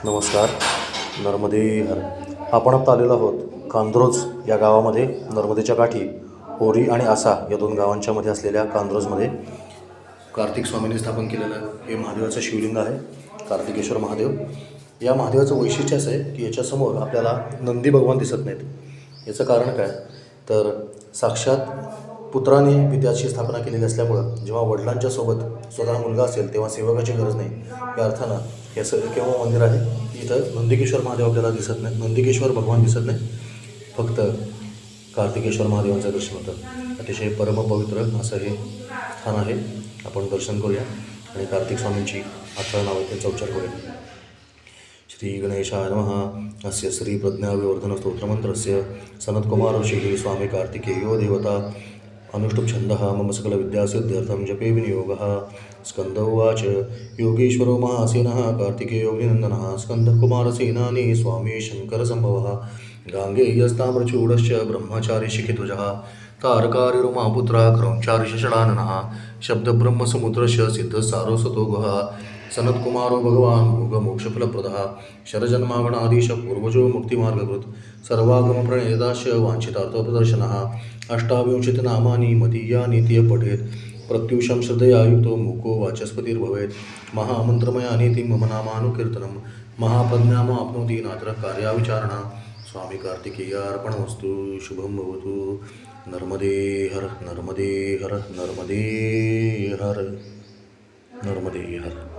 नमस्कार. नर्मदे हर. आपण आता आलेलो आहोत कांद्रोज या गावामध्ये. नर्मदेच्या काठी होरी आणि आसा या दोन गावांच्या मध्ये असलेल्या कांद्रोजमध्ये कार्तिक स्वामींनी स्थापन केलेलं हे महादेवाचं शिवलिंग आहे, कार्तिकेश्वर महादेव. या महादेवाचं वैशिष्ट्य असं आहे की याच्यासमोर आपल्याला नंदी भगवान दिसत नाहीत. याचं कारण काय तर साक्षात पुत्राने विद्याची स्थापना केलेली असल्यामुळं जेव्हा वडिलांच्या सोबत स्वतः मुलगा असेल तेव्हा सेवकाची गरज नाही. या अर्थानं हे असं केव्हा मंदिर आहे की इथं नंदिकेश्वर महादेव आपल्याला दिसत नाही, नंदिकेश्वर भगवान दिसत नाही, फक्त कार्तिकेश्वर महादेवांचं दर्शन होतं. अतिशय परमपवित्र असं हे स्थान आहे. आपण दर्शन करूया आणि कार्तिक स्वामींची अठरा नावाचे उच्चार करूया. श्री गणेशाय नमः. अस्य श्री प्रज्ञाविवर्धन स्तोत्रमंत्रस्य सनत्कुमार ऋषिः स्वामी कार्तिकेयो देवता अनुष्टुप छंदः मम सकल विद्यासिद्ध्यर्थं जपे विनियोगः. स्कंद उवाच योगेश्वरो महासेनः कार्तिकेयोगिनन्दनः स्कंदकुमारसेनानी स्वामी शङ्करसम्भवः. गाङ्गेयस्ताम्रचूडश्च ब्रह्मचारी शिखिध्वजः तारकारिरुमापुत्रः क्रौञ्चारिषडाननः शब्दब्रह्मसमुद्रस्य सिद्धसारोसतो गुहः. सनत्कुमारो भगवान् भोगमोक्षफलप्रदः शरजन्मागणाधीश पूर्वजो मुक्तिमार्गकृत् सर्वागमप्रणेताश्च वाञ्छितार्थप्रदर्शनः. अष्टाविंशतिनामानि मदीयानि ते पठेत् प्रत्युषं श्रद्धया युक्तो मुको वाचस्पतिर्भवेत्. महामन्त्रमयानि ते मम नामानुकीर्तनं महाप्रज्ञामाप्नोति नात्र कार्याविचारणा. स्वामी कार्तिकेय अर्पणमस्तु. शुभं भवतु. नर्मदे हर, नर्मदे हर, नर्मदे हर, नर्मदे हर.